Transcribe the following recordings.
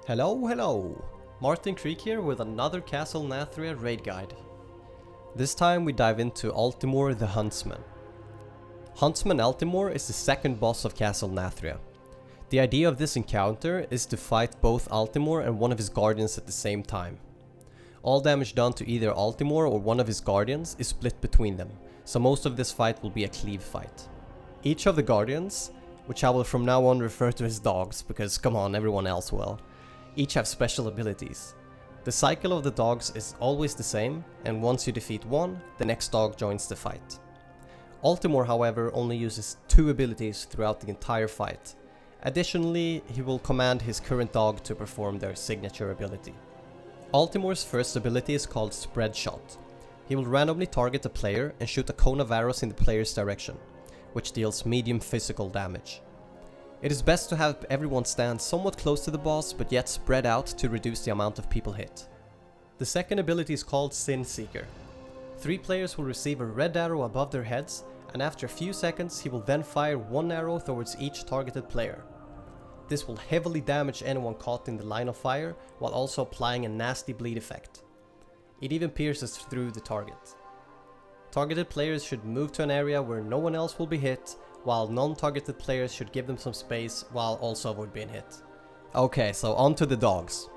Hello! Martin Creek here with another Castle Nathria raid guide. This time we dive into Altimore the Huntsman. Huntsman Altimor is the second boss of Castle Nathria. The idea of this encounter is to fight both Altimor and one of his guardians at the same time. All damage done to either Altimor or one of his guardians is split between them, so most of this fight will be a cleave fight. Each of the guardians, which I will from now on refer to as dogs because come on, everyone else will, each have special abilities. The cycle of the dogs is always the same, and once you defeat one, the next dog joins the fight. Altimor, however, only uses 2 abilities throughout the entire fight. Additionally, he will command his current dog to perform their signature ability. Altimor's first ability is called Spread Shot. He will randomly target a player and shoot a cone of arrows in the player's direction, which deals medium physical damage. It is best to have everyone stand somewhat close to the boss, but yet spread out to reduce the amount of people hit. The second ability is called Sin Seeker. 3 players will receive a red arrow above their heads, and after a few seconds he will then fire 1 arrow towards each targeted player. This will heavily damage anyone caught in the line of fire, while also applying a nasty bleed effect. It even pierces through the target. Targeted players should move to an area where no one else will be hit, while non-targeted players should give them some space while also avoid being hit. Okay, so on to the dogs.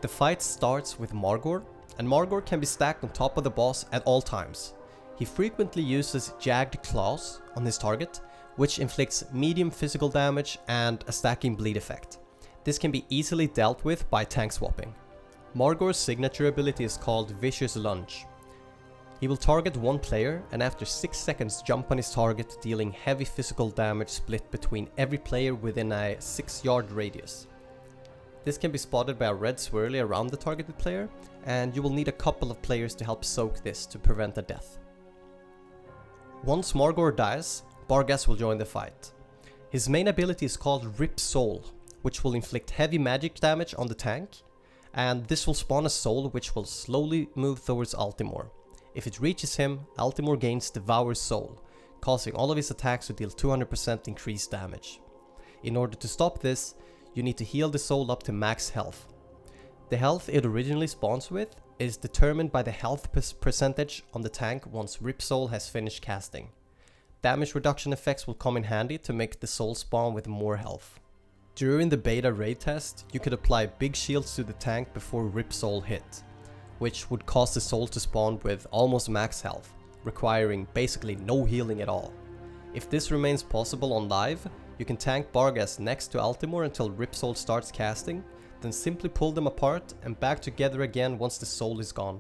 The fight starts with Margor, and Margor can be stacked on top of the boss at all times. He frequently uses jagged claws on his target, which inflicts medium physical damage and a stacking bleed effect. This can be easily dealt with by tank swapping. Margor's signature ability is called Vicious Lunge. He will target one player and after 6 seconds jump on his target, dealing heavy physical damage split between every player within a 6-yard radius. This can be spotted by a red swirly around the targeted player, and you will need a couple of players to help soak this to prevent a death. Once Margor dies, Bargast will join the fight. His main ability is called Rip Soul, which will inflict heavy magic damage on the tank, and this will spawn a soul which will slowly move towards Altimor. If it reaches him, Altimor gains Devour's Soul, causing all of his attacks to deal 200% increased damage. In order to stop this, you need to heal the soul up to max health. The health it originally spawns with is determined by the health percentage on the tank once Rip Soul has finished casting. Damage reduction effects will come in handy to make the soul spawn with more health. During the beta raid test, you could apply big shields to the tank before Rip Soul hit, which would cause the soul to spawn with almost max health, requiring basically no healing at all. If this remains possible on live, you can tank Bargast next to Altimor until Rip Soul starts casting, then simply pull them apart and back together again once the soul is gone.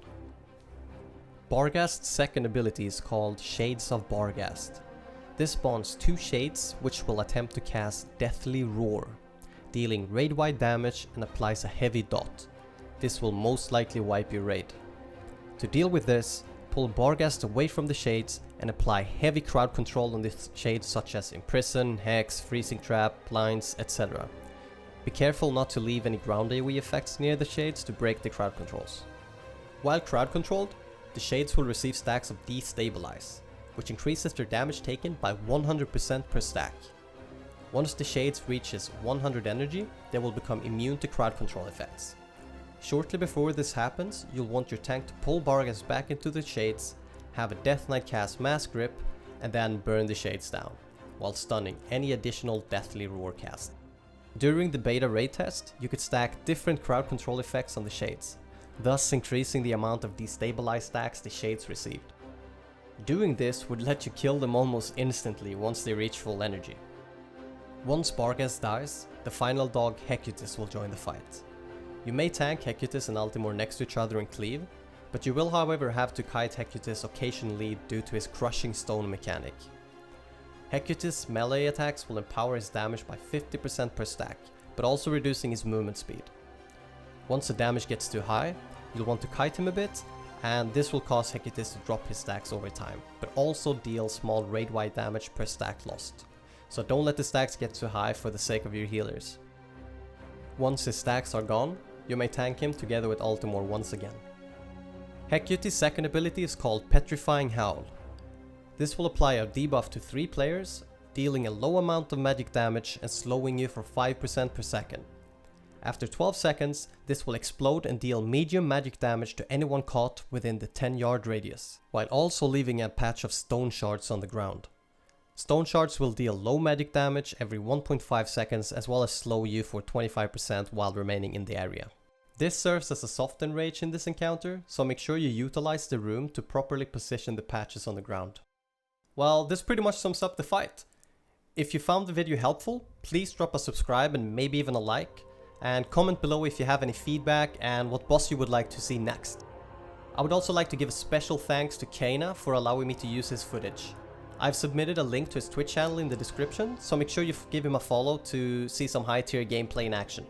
Bargast's second ability is called Shades of Bargast. This spawns 2 shades which will attempt to cast Deathly Roar, dealing raid-wide damage and applies a heavy dot. This will most likely wipe your raid. To deal with this, pull Bargast away from the shades and apply heavy crowd control on the shades such as Imprison, Hex, Freezing Trap, Blinds, etc. Be careful not to leave any ground AoE effects near the shades to break the crowd controls. While crowd controlled, the shades will receive stacks of Destabilize, which increases their damage taken by 100% per stack. Once the shades reaches 100 energy, they will become immune to crowd control effects. Shortly before this happens, you'll want your tank to pull Bargast back into the shades, have a Death Knight cast Mass Grip, and then burn the shades down, while stunning any additional Deathly Roar cast. During the beta raid test, you could stack different crowd control effects on the shades, thus increasing the amount of destabilized stacks the shades received. Doing this would let you kill them almost instantly once they reach full energy. Once Bargast dies, the final dog Hecutis will join the fight. You may tank Hecutis and Altimor next to each other and cleave, but you will however have to kite Hecutis occasionally due to his crushing stone mechanic. Hecutis' melee attacks will empower his damage by 50% per stack, but also reducing his movement speed. Once the damage gets too high, you'll want to kite him a bit, and this will cause Hecutis to drop his stacks over time, but also deal small raid-wide damage per stack lost. So don't let the stacks get too high for the sake of your healers. Once his stacks are gone, you may tank him together with Altimor once again. Hecutis' second ability is called Petrifying Howl. This will apply a debuff to 3 players, dealing a low amount of magic damage and slowing you for 5% per second. After 12 seconds, this will explode and deal medium magic damage to anyone caught within the 10-yard radius, while also leaving a patch of stone shards on the ground. Stone shards will deal low magic damage every 1.5 seconds as well as slow you for 25% while remaining in the area. This serves as a soft enrage in this encounter, so make sure you utilize the room to properly position the patches on the ground. Well, this pretty much sums up the fight. If you found the video helpful, please drop a subscribe and maybe even a like, and comment below if you have any feedback and what boss you would like to see next. I would also like to give a special thanks to Kana for allowing me to use his footage. I've submitted a link to his Twitch channel in the description, so make sure you give him a follow to see some high tier gameplay in action.